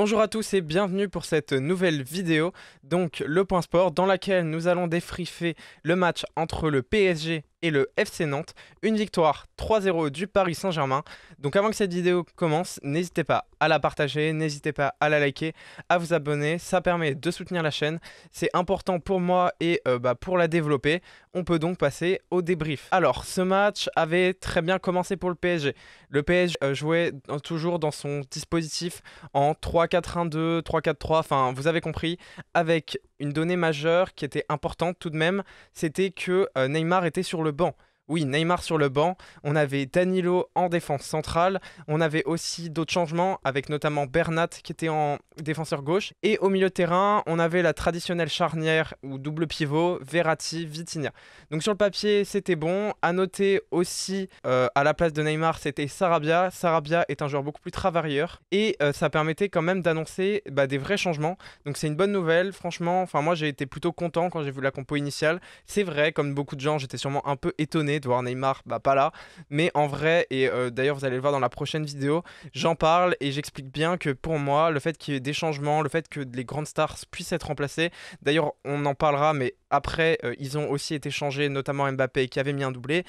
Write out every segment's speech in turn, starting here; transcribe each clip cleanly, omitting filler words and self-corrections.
Bonjour à tous et bienvenue pour cette nouvelle vidéo, donc le point sport, dans laquelle nous allons débriefer le match entre le PSG et le FC Nantes, une victoire 3-0 du Paris Saint-Germain. Donc avant que cette vidéo commence, n'hésitez pas à la partager, n'hésitez pas à la liker, à vous abonner, ça permet de soutenir la chaîne, c'est important pour moi et pour la développer. On peut donc passer au débrief. Alors, ce match avait très bien commencé pour le PSG. Le PSG jouait toujours dans son dispositif en 3-4-1-2, 3-4-3, enfin vous avez compris, avec une donnée majeure qui était importante tout de même, c'était que Neymar était sur le banc. Oui, Neymar sur le banc, on avait Danilo en défense centrale, on avait aussi d'autres changements avec notamment Bernat qui était en défenseur gauche, et au milieu de terrain, on avait la traditionnelle charnière ou double pivot, Verratti, Vitinha. Donc sur le papier, c'était bon. À noter aussi, à la place de Neymar, c'était Sarabia. Sarabia est un joueur beaucoup plus travailleur, et ça permettait quand même d'annoncer des vrais changements. Donc c'est une bonne nouvelle, franchement. Enfin moi j'ai été plutôt content quand j'ai vu la compo initiale. C'est vrai, comme beaucoup de gens, j'étais sûrement un peu étonné de voir Neymar pas là, mais en vrai, et d'ailleurs vous allez le voir dans la prochaine vidéo, j'en parle et j'explique bien que pour moi le fait qu'il y ait des changements, le fait que les grandes stars puissent être remplacées, d'ailleurs on en parlera, mais après ils ont aussi été changés, notamment Mbappé qui avait mis un doublé,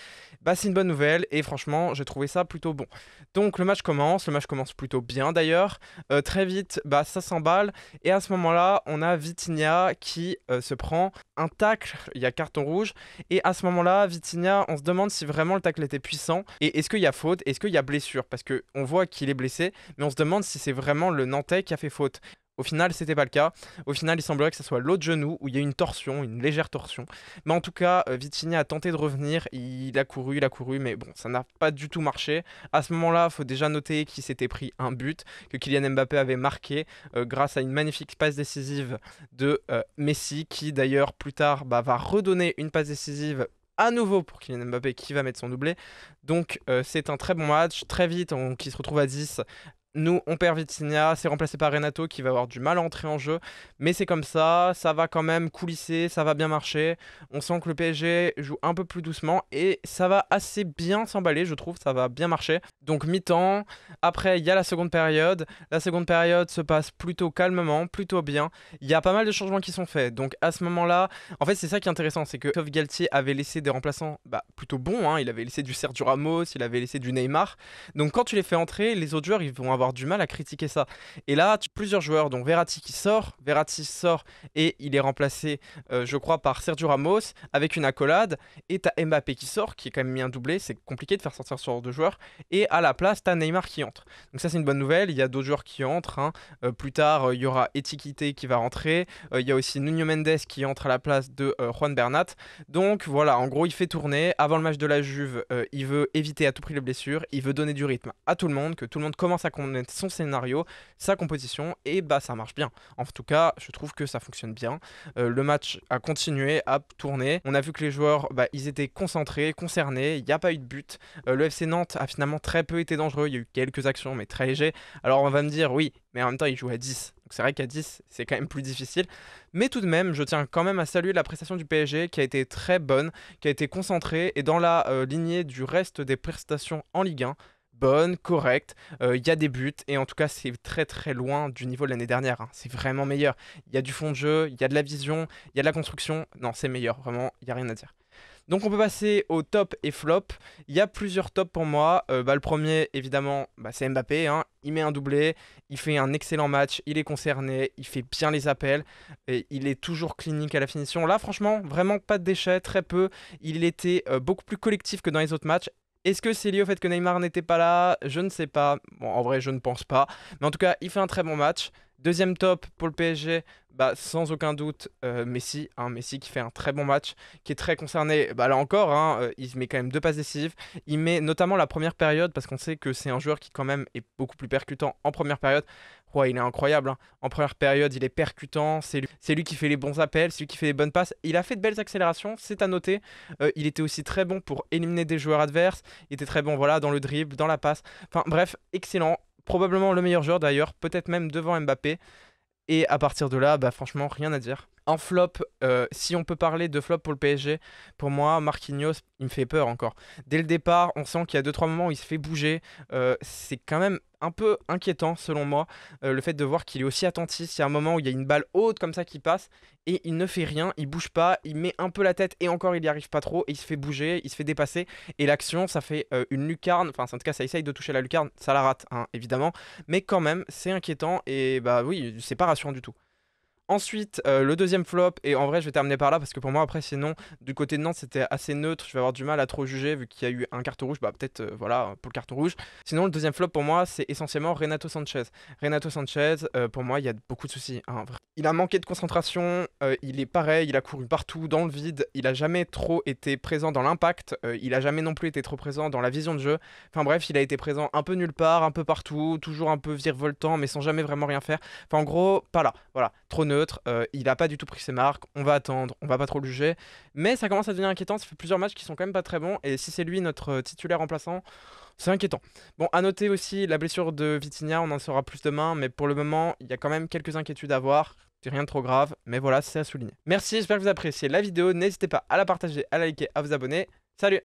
c'est une bonne nouvelle et franchement j'ai trouvé ça plutôt bon. Donc le match commence plutôt bien d'ailleurs, très vite ça s'emballe, et à ce moment là on a Vitinha qui se prend un tacle, il y a carton rouge, et à ce moment là Vitinha, on se demande si vraiment le tacle était puissant, et est-ce qu'il y a faute, est-ce qu'il y a blessure, parce qu'on voit qu'il est blessé, mais on se demande si c'est vraiment le Nantais qui a fait faute. Au final, c'était pas le cas. Au final, il semblerait que ce soit l'autre genou où il y a une torsion, une légère torsion. Mais en tout cas, Vitinha a tenté de revenir. Il a couru, mais bon, ça n'a pas du tout marché. À ce moment-là, il faut déjà noter qu'il s'était pris un but, que Kylian Mbappé avait marqué grâce à une magnifique passe décisive de Messi, qui d'ailleurs plus tard va redonner une passe décisive à nouveau pour Kylian Mbappé qui va mettre son doublé. Donc c'est un très bon match. Très vite, qui se retrouve à 10. Nous, on perd Vitinha, c'est remplacé par Renato qui va avoir du mal à entrer en jeu. Mais c'est comme ça va quand même coulisser, ça va bien marcher. On sent que le PSG joue un peu plus doucement et ça va assez bien s'emballer, je trouve, ça va bien marcher. Donc mi-temps, après il y a la seconde période. La seconde période se passe plutôt calmement, plutôt bien. Il y a pas mal de changements qui sont faits. Donc à ce moment-là, en fait c'est ça qui est intéressant, c'est que Christophe Galtier avait laissé des remplaçants plutôt bons, hein. Il avait laissé du Sergio Ramos, il avait laissé du Neymar. Donc quand tu les fais entrer, les autres joueurs ils vont avoir du mal à critiquer ça. Et là, plusieurs joueurs, dont Verratti sort et il est remplacé, je crois, par Sergio Ramos avec une accolade. Et t'as Mbappé qui sort, qui est quand même mis un doublé. C'est compliqué de faire sortir ce genre de joueurs. Et à la place, t'as Neymar qui entre. Donc ça, c'est une bonne nouvelle. Il y a d'autres joueurs qui entrent, hein. Plus tard, il y aura Etiquité qui va rentrer. Il y a aussi Nuno Mendes qui entre à la place de Juan Bernat. Donc voilà, en gros, il fait tourner. Avant le match de la Juve, il veut éviter à tout prix les blessures. Il veut donner du rythme à tout le monde, que tout le monde commence à connaître son scénario, sa composition, et ça marche bien. En tout cas, je trouve que ça fonctionne bien. Le match a continué à tourner. On a vu que les joueurs, ils étaient concentrés, concernés. Il n'y a pas eu de but. Le FC Nantes a finalement très peu été dangereux. Il y a eu quelques actions, mais très légers. Alors on va me dire, oui, mais en même temps, il joue à 10. Donc c'est vrai qu'à 10, c'est quand même plus difficile. Mais tout de même, je tiens quand même à saluer la prestation du PSG qui a été très bonne, qui a été concentrée et dans la lignée du reste des prestations en Ligue 1. Bonne, correcte, il y a des buts et en tout cas c'est très très loin du niveau de l'année dernière, hein. C'est vraiment meilleur, il y a du fond de jeu, il y a de la vision, il y a de la construction, non c'est meilleur, vraiment, il n'y a rien à dire. Donc on peut passer au top et flop. Il y a plusieurs tops pour moi. Le premier évidemment c'est Mbappé, hein. Il met un doublé, il fait un excellent match, il est concerné, il fait bien les appels, et il est toujours clinique à la finition. Là franchement vraiment pas de déchets, très peu. Il était beaucoup plus collectif que dans les autres matchs. Est-ce que c'est lié au fait que Neymar n'était pas là? Je ne sais pas. Bon, en vrai, je ne pense pas. Mais en tout cas, il fait un très bon match. Deuxième top pour le PSG, sans aucun doute, Messi. Messi qui fait un très bon match, qui est très concerné. Là encore, il met quand même deux passes décisives. Il met notamment la première période, parce qu'on sait que c'est un joueur qui quand même est beaucoup plus percutant en première période. Ouais, il est incroyable, hein. En première période, il est percutant. C'est lui qui fait les bons appels, c'est lui qui fait les bonnes passes. Il a fait de belles accélérations, c'est à noter. Il était aussi très bon pour éliminer des joueurs adverses. Il était très bon dans le dribble, dans la passe. Enfin bref, excellent. Probablement le meilleur joueur d'ailleurs, peut-être même devant Mbappé. Et à partir de là, franchement, rien à dire. En flop, si on peut parler de flop pour le PSG, pour moi, Marquinhos, il me fait peur encore. Dès le départ, on sent qu'il y a 2-3 moments où il se fait bouger. C'est quand même un peu inquiétant selon moi, le fait de voir qu'il est aussi attentif. Il y a un moment où il y a une balle haute comme ça qui passe et il ne fait rien, il bouge pas, il met un peu la tête et encore il n'y arrive pas trop et il se fait bouger, il se fait dépasser et l'action ça fait une lucarne, enfin en tout cas ça essaye de toucher la lucarne, ça la rate hein, évidemment, mais quand même c'est inquiétant et bah oui c'est pas rassurant du tout. Ensuite, le deuxième flop, et en vrai je vais terminer par là parce que pour moi après sinon du côté de Nantes c'était assez neutre, je vais avoir du mal à trop juger vu qu'il y a eu un carton rouge, bah peut-être voilà pour le carton rouge. Sinon le deuxième flop pour moi c'est essentiellement Renato Sanchez. Renato Sanchez, pour moi il y a beaucoup de soucis, hein. Il a manqué de concentration, il est pareil, il a couru partout dans le vide, il a jamais trop été présent dans l'impact, il a jamais non plus été trop présent dans la vision de jeu. Enfin bref, il a été présent un peu nulle part, un peu partout, toujours un peu virevoltant mais sans jamais vraiment rien faire. Enfin en gros, pas là, voilà, trop neutre, il a pas du tout pris ses marques, on va attendre, on va pas trop le juger. Mais ça commence à devenir inquiétant, ça fait plusieurs matchs qui sont quand même pas très bons, et si c'est lui notre titulaire remplaçant, c'est inquiétant. Bon, à noter aussi la blessure de Vitinha, on en saura plus demain, mais pour le moment, il y a quand même quelques inquiétudes à avoir. C'est rien de trop grave, mais voilà, c'est à souligner. Merci, j'espère que vous appréciez la vidéo, n'hésitez pas à la partager, à la liker, à vous abonner. Salut!